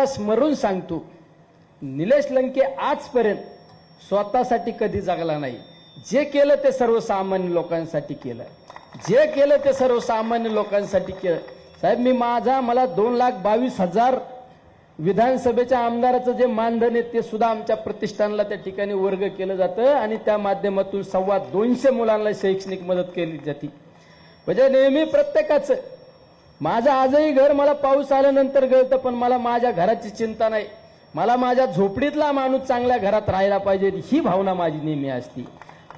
स्मरून सांगतो, निलेश लंके आजपर्यंत स्वतःसाठी कधी जगला नाही. जे केलं ते सर्वसामान्य लोकांसाठी केलं, जे केलं ते सर्वसामान्य लोकांसाठी केलं. साहेब मला 2,22,000 विधानसभेच्या आमदाराचं जे मानधन आहे ते सुद्धा आमच्या प्रतिष्ठानला त्या ठिकाणी वर्ग केलं जातं आणि त्या माध्यमातून 250 मुलांना शैक्षणिक मदत केली जाते. म्हणजे नेहमी प्रत्येकाचं, माझं आजही घर मला पाऊस आल्यानंतर गळतं, पण मला माझ्या घराची चिंता नाही. मला माझ्या झोपडीतला माणूस चांगल्या घरात राहायला पाहिजे ही भावना माझी नेहमी असते.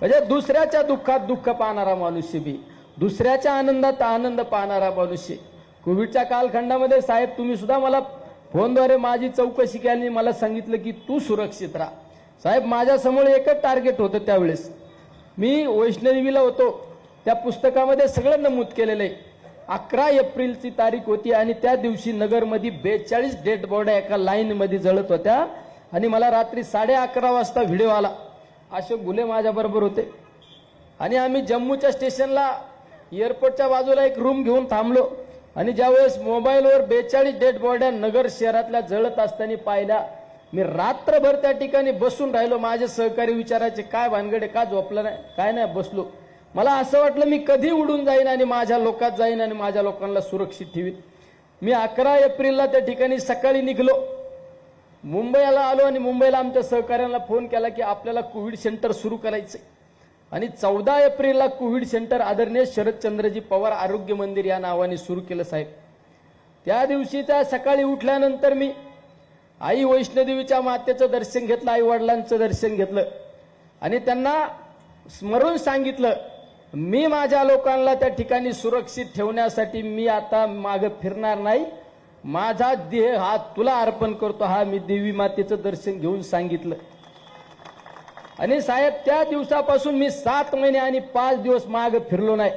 म्हणजे दुसऱ्याच्या दुःखात दुःख पाहणारा मनुष्य बी, दुसऱ्याच्या आनंदात आनंद पाहणारा मनुष्य. कोविडच्या कालखंडामध्ये साहेब तुम्ही सुद्धा मला फोनद्वारे माझी चौकशी केली आणि मला सांगितलं की तू सुरक्षित राहा. साहेब माझ्यासमोर एकच टार्गेट होतं त्यावेळेस. मी वैष्णोदेवीला होतो, त्या पुस्तकामध्ये सगळं नमूद केलेलं आहे. 11 एप्रिलची तारीख होती आणि त्या दिवशी नगरमध्ये 42 डेड बॉड्या एका लाईनमध्ये जळत होत्या आणि मला रात्री 11:30 वाजता व्हिडिओ आला. अशोक घुले माझ्याबरोबर होते आणि आम्ही जम्मूच्या स्टेशनला एअरपोर्टच्या बाजूला एक रूम घेऊन थांबलो आणि ज्यावेळेस मोबाईलवर 42 डेड बॉड्या नगर शहरातल्या जळत असताना पाहिल्या, मी रात्रभर त्या ठिकाणी बसून राहिलो. माझे सहकारी विचारायचे काय भानगडे, का झोपलं नाही, काय नाही, बसलो. मला असं वाटलं मी कधी उडून जाईन आणि माझ्या लोकात जाईन आणि माझ्या लोकांना सुरक्षित ठेवीन. मी 11 एप्रिलला त्या ठिकाणी सकाळी निघलो, मुंबईला आलो आणि मुंबईला आमच्या सहकाऱ्यांना फोन केला की आपल्याला कोविड सेंटर सुरू करायचंय. आणि 14 एप्रिलला कोविड सेंटर आदरणीय शरदचंद्रजी पवार आरोग्य मंदिर या नावाने सुरू केलं. साहेब त्या दिवशी त्या सकाळी उठल्यानंतर मी आई वैष्णोदेवीच्या मातेचं दर्शन घेतलं, आई वडिलांचं दर्शन घेतलं आणि त्यांना स्मरून सांगितलं, मी माझ्या लोकांना त्या ठिकाणी सुरक्षित ठेवण्यासाठी मी आता मागे फिरणार नाही. माझा देह हा तुला अर्पण करतो, हा मी देवी मातेचं दर्शन घेऊन सांगितलं. आणि साहेब त्या दिवसापासून मी 7 महिने आणि 5 दिवस मागे फिरलो नाही.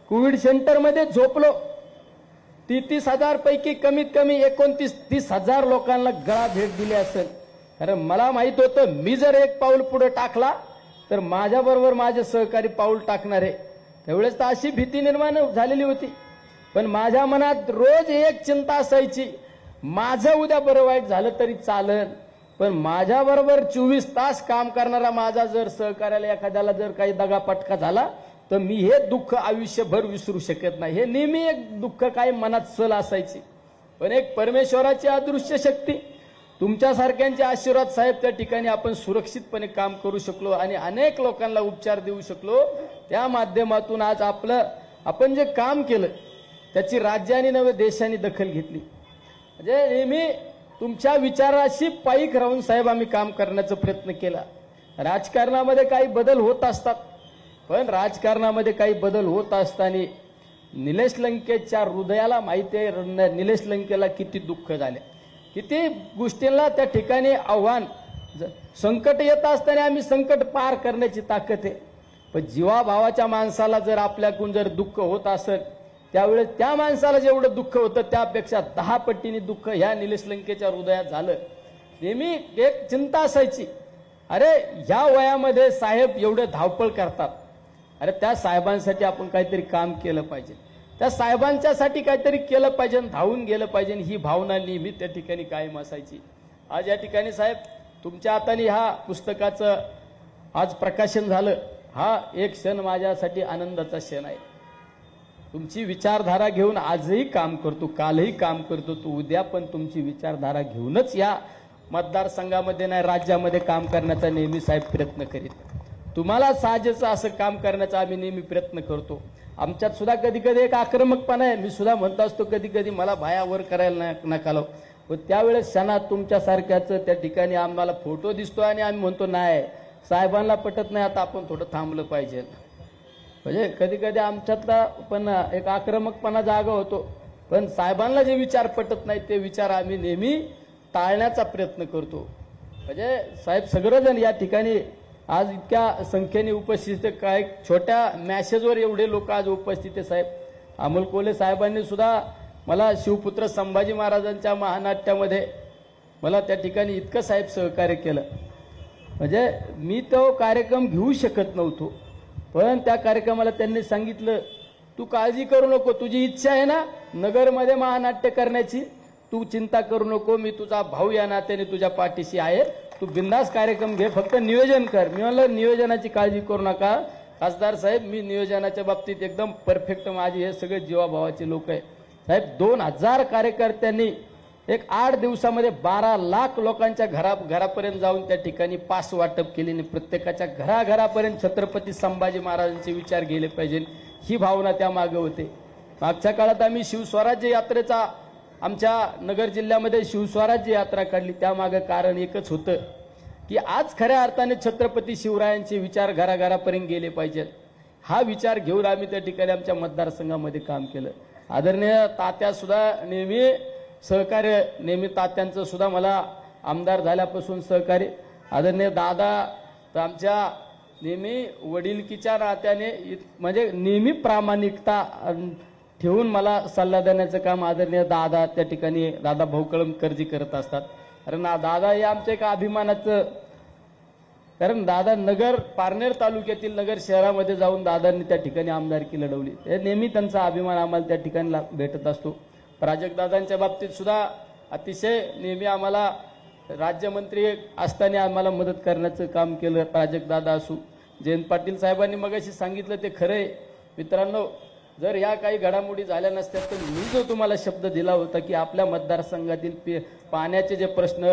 कोविड सेंटरमध्ये झोपलो. 33,000 पैकी कमीत कमी 29-30,000 लोकांना गळा भेट दिली असेल. कारण मला माहित होतं मी जर एक पाऊल पुढे टाकला तर माझ्याबरोबर माझे सहकारी पाऊल टाकणार आहे. त्यावेळेस तर अशी भीती निर्माण झालेली होती. पण माझ्या मनात रोज एक चिंता असायची, माझं उद्या बरं वाईट झालं तरी चालेल, पण माझ्याबरोबर 24 तास काम करणारा माझा जर सहकार्याला एखाद्याला जर काही दगापटका झाला तर मी हे दुःख आयुष्यभर विसरू शकत नाही. हे नेहमी एक दुःख काही मनात सल असायची. पण एक परमेश्वराची अदृश्य शक्ती, तुमच्यासारख्यांचे आशीर्वाद साहेब, त्या ठिकाणी आपण सुरक्षितपणे काम करू शकलो आणि अनेक लोकांना उपचार देऊ शकलो. त्या माध्यमातून आज आपण जे काम केलं त्याची राज्याने नव्हे देशाने दखल घेतली. म्हणजे नेहमी तुमच्या विचाराशी पायीक राहून साहेब आम्ही काम करण्याचा प्रयत्न केला. राजकारणामध्ये काही बदल होत असतात, पण राजकारणामध्ये काही बदल होत असताना निलेश लंकेच्या हृदयाला माहिती आहे निलेश लंकेला किती दुःख झाले, किती गोष्टींना त्या ठिकाणी आव्हान, संकट येत असताना आम्ही संकट पार करण्याची ताकद आहे. पण जीवाभावाच्या माणसाला जर आपल्याकडून जर दुःख होत असेल त्यावेळेस त्या माणसाला जेवढं दुःख होतं त्यापेक्षा 10 पटीने दुःख ह्या निलेश लंकेच्या हृदयात झालं. नेहमी एक चिंता असायची, अरे ह्या वयामध्ये साहेब एवढे धावपळ करतात, अरे त्या साहेबांसाठी आपण काहीतरी काम केलं पाहिजे, त्या साहेबांच्यासाठी काहीतरी केलं पाहिजे, धावून गेलं पाहिजे, ही भावना नेहमी त्या ठिकाणी कायम असायची. आज या ठिकाणी साहेब तुमच्या हाताने ह्या पुस्तकाचं आज प्रकाशन झालं, हा एक क्षण माझ्यासाठी आनंदाचा क्षण आहे. तुमची विचारधारा घेऊन आजही काम करतो, कालही काम करतो, तो उद्या पण तुमची विचारधारा घेऊनच या मतदारसंघामध्ये नाही राज्यामध्ये काम करण्याचा नेहमी साहेब प्रयत्न करीत. तुम्हाला साजेचं असं काम करण्याचा आम्ही नेहमी प्रयत्न करतो. आमच्यात सुद्धा कधी कधी एक आक्रमकपणा आहे, मी सुद्धा म्हणतो असतो कधी कधी मला भायावर करायला नका लावू, पण त्यावेळेस क्षणात तुमच्यासारख्याचं त्या ठिकाणी आम्हाला फोटो दिसतो आणि आम्ही म्हणतो नाही साहेबांना पटत नाही, आता आपण थोडं थांबलं पाहिजे. म्हणजे कधी कधी आमच्यातला पण एक आक्रमकपणा जागा होतो, पण साहेबांना जे विचार पटत नाही ते विचार आम्ही नेहमी टाळण्याचा प्रयत्न करतो. म्हणजे साहेब सगळेजण या ठिकाणी आज इतक्या संख्येने उपस्थित, काय छोट्या मॅसेजवर एवढे लोक आज उपस्थित आहे. साहेब अमोल कोल्हे साहेबांनी सुद्धा मला शिवपुत्र संभाजी महाराजांच्या महानाट्यामध्ये मला त्या ठिकाणी इतकं साहेब सहकार्य केलं. म्हणजे मी तो कार्यक्रम घेऊ शकत नव्हतो, पण त्या कार्यक्रमाला त्यांनी सांगितलं तू काळजी करू नको, तुझी इच्छा आहे ना नगरमध्ये महानाट्य करण्याची, तू चिंता करू नको, मी तुझा भाऊ या नात्याने तुझ्या पाठीशी आहे, तू बिंदास कार्यक्रम घे, फक्त नियोजन कर. मी म्हणलं नियोजनाची काळजी करू नका खासदार साहेब, मी नियोजनाच्या बाबतीत एकदम परफेक्ट, माझे हे सगळे जीवाभावाचे लोक आहे साहेब. 2000 कार्यकर्त्यांनी एक 8 दिवसामध्ये 12 लाख लोकांच्या घरापर्यंत जाऊन त्या ठिकाणी पास वाटप केली आणि प्रत्येकाच्या घराघरापर्यंत छत्रपती संभाजी महाराजांचे विचार गेले पाहिजे ही भावना त्या मागे होते. मागच्या काळात आम्ही शिवस्वराज्य यात्रेचा आमच्या नगर जिल्ह्यामध्ये शिवस्वराज्य यात्रा काढली. त्यामागे कारण एकच होतं की आज खऱ्या अर्थाने छत्रपती शिवरायांचे विचार घराघरापर्यंत गेले पाहिजेत. हा विचार घेऊन आम्ही त्या ठिकाणी आमच्या मतदारसंघामध्ये काम केलं. आदरणीय तात्या सुद्धा नेहमी सहकार्य, नेहमी तात्यांचं सुद्धा मला आमदार झाल्यापासून सहकार्य. आदरणीय दादा तर आमच्या नेहमी वडिलकीच्या नात्याने म्हणजे नेहमी प्रामाणिकता ठेवून मला सल्ला देण्याचं काम आदरणीय दादा त्या ठिकाणी दादा भाऊ कळमकरजी करत असतात. कारण दादा हे आमचं एक अभिमानाचं, कारण दादा नगर पारनेर तालुक्यातील नगर शहरामध्ये जाऊन दादांनी त्या ठिकाणी आमदारकी लढवली. ते नेहमी त्यांचा अभिमान आम्हाला त्या ठिकाणी भेटत असतो. प्राजक्तदादांच्या बाबतीत सुद्धा अतिशय नेहमी आम्हाला राज्यमंत्री असताना आम्हाला मदत करण्याचं काम केलं. प्राजक्तदादा असू, जयंत पाटील साहेबांनी मगाशी सांगितलं ते खरंय. मित्रांनो, जर या काही घडामोडी झाल्या नसत्या तर मी जो तुम्हाला शब्द दिला होता की आपल्या मतदारसंघातील पाण्याचे जे प्रश्न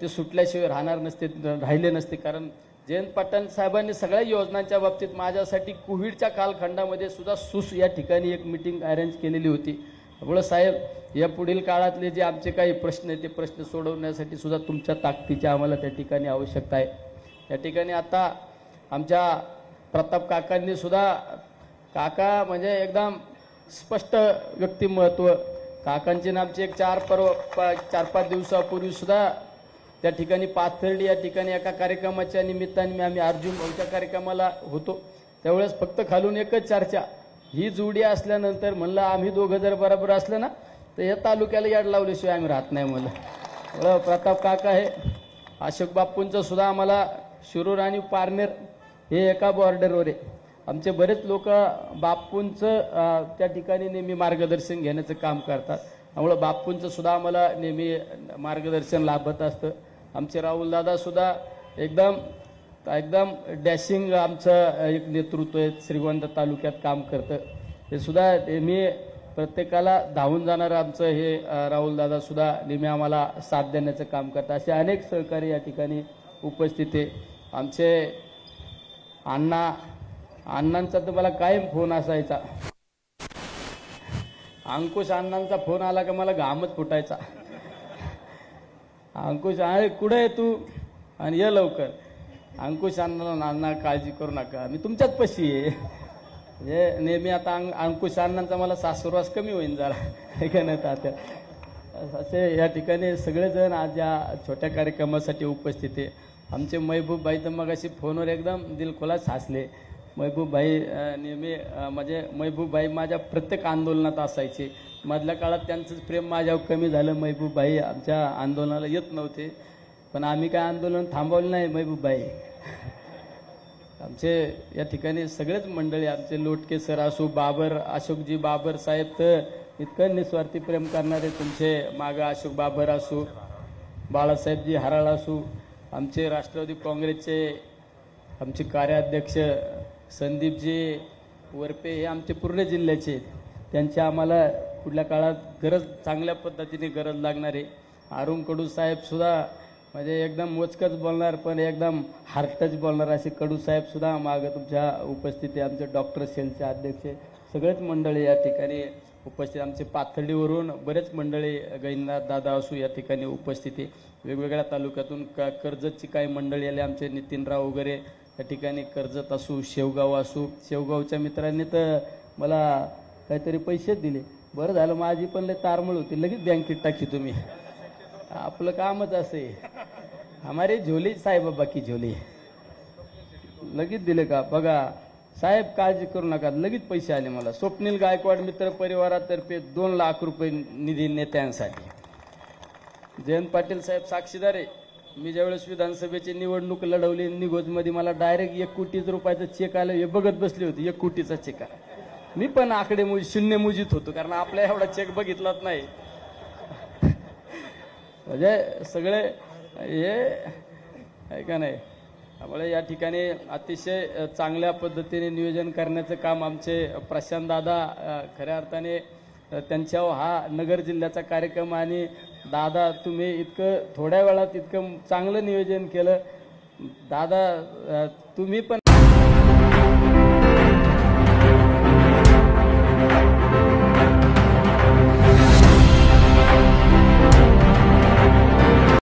ते सुटल्याशिवाय राहिले नसते. कारण जयंत पाटील साहेबांनी सगळ्या योजनांच्या बाबतीत माझ्यासाठी कोविडच्या कालखंडामध्ये सुद्धा सुस या ठिकाणी एक मीटिंग अरेंज केलेली होती. त्यामुळे साहेब या पुढील काळातले जे आमचे काही प्रश्न आहेत ते प्रश्न सोडवण्यासाठी सुद्धा तुमच्या ताकदीची आम्हाला त्या ठिकाणी आवश्यकता आहे. त्या ठिकाणी आता आमच्या प्रताप काकांनी सुद्धा, काका म्हणजे एकदम स्पष्ट व्यक्तिमत्व, काकांची आमची एक 4-5 दिवसापूर्वी सुद्धा त्या ठिकाणी पाथर्डी या ठिकाणी एका कार्यक्रमाच्या निमित्ताने आम्ही अर्जुन भाऊच्या कार्यक्रमाला होतो. त्यावेळेस फक्त खालून एकच चर्चा, ही जोडी असल्यानंतर म्हणलं आम्ही दोघं जर बरोबर असलं ना तर या तालुक्याला याड लावल्याशिवाय आम्ही राहत नाही. म्हणलं प्रताप काका आहे. अशोक बापूंचं सुद्धा आम्हाला शिरूर आणि पारनेर हे एका बॉर्डरवर आहे. आमचे बरेच लोक बापूंचं त्या ठिकाणी नेहमी मार्गदर्शन घेण्याचं काम करतात. त्यामुळं बापूंचं सुद्धा आम्हाला नेहमी मार्गदर्शन लाभत असतं. आमचे राहुल दादा सुद्धा एकदम डॅशिंग आमचं एक नेतृत्व आहे, श्रीगोंदा तालुक्यात काम करतं. हे सुद्धा नेहमी प्रत्येकाला धावून जाणारं आमचं हे राहुल दादा सुद्धा नेहमी आम्हाला साथ देण्याचं काम करतात. असे अनेक सहकारी या ठिकाणी उपस्थित आहे. आमचे अण्णांचा तर मला कायम फोन असायचा. अंकुश अण्णांचा फोन आला का मला घामच फुटायचा. अंकुश आहे कुठे आहे तू आणि ये लवकर. अंकुश अण्णा काळजी करू नका, मी तुमच्याच पशी आहे. म्हणजे नेहमी आता अंकुश अण्णांचा मला सासुरवास कमी होईल जरा, हे का नाही तात्या. असे या ठिकाणी सगळेजण आज या छोट्या कार्यक्रमासाठी उपस्थित आहे. आमचे महबूब भाई तर मग अशी फोनवर एकदम दिलखुलास हसले. महबूब भाई नेहमी म्हणजे महबूब भाई माझ्या प्रत्येक आंदोलनात असायचे. मधल्या काळात त्यांचं प्रेम माझ्यावर कमी झालं. महबूब भाई आमच्या आंदोलनाला येत नव्हते, पण आम्ही काय आंदोलन थांबवलं नाही. महबूब भाई आमचे या ठिकाणी सगळेच मंडळी, आमचे लोटके सर असू, बाबर अशोकजी बाबर साहेब तर इतकं निस्वार्थी प्रेम करणारे तुमचे मागं अशोक बाबर असू, बाळासाहेबजी हराळ असू, आमचे राष्ट्रवादी काँग्रेसचे आमचे कार्याध्यक्ष संदीपजी वरपे हे आमचे पूर्ण जिल्ह्याचे, त्यांची आम्हाला पुढल्या काळात गरज, चांगल्या पद्धतीने गरज लागणार आहे. अरुण कडू साहेब सुद्धा म्हणजे एकदम मोजकच बोलणार पण एकदम हार्टच बोलणार असे कडू साहेब सुद्धा मागं तुमच्या उपस्थिती. आमचे डॉक्टर सेलचे अध्यक्ष सगळेच मंडळी या ठिकाणी उपस्थित. आमचे पाथर्डीवरून बरेच मंडळी, गैनाथ दादा असू या ठिकाणी उपस्थिती. वेगवेगळ्या तालुक्यातून कर्जतची काही मंडळी आले, आमचे नितीनराव वगैरे या ठिकाणी, कर्जत असू, शेवगाव असू. शेवगावच्या मित्रांनी तर मला काहीतरी पैसेच दिले. बरं झालं, माझी पण लय तारमळ होती, लगेच बँकेत टाकी तुम्ही. आपलं कामच असे, हमारे झोली साईबाबा की झोली, लगेच दिले का बघा साहेब, काळजी करू नका, लगेच पैसे आले मला. स्वप्नील गायकवाड मित्र परिवारातर्फे 2 लाख रुपये निधी नेत्यांसाठी. जयंत पाटील साहेब साक्षीदार आहे. मी ज्यावेळेस विधानसभेची निवडणूक लढवली निगोजमध्ये, मला डायरेक्ट 1 कोटी रुपयाचा चेक आला. हे बघत बसले होते 1 कोटीचा चेक आला. मी पण आकडे शून्य मुजीत होतो, कारण आपल्या एवढा चेक बघितलाच नाही. म्हणजे सगळे हे आहे का नाही. त्यामुळे या ठिकाणी अतिशय चांगल्या पद्धतीने नियोजन करण्याचं काम आमचे प्रशांत दादा खऱ्या अर्थाने त्यांच्यावर हा नगर जिल्ह्याचा कार्यक्रम आणि दादा तुम्ही इतकं थोड्या वेळात इतकं चांगलं नियोजन केलं. दादा तुम्ही पण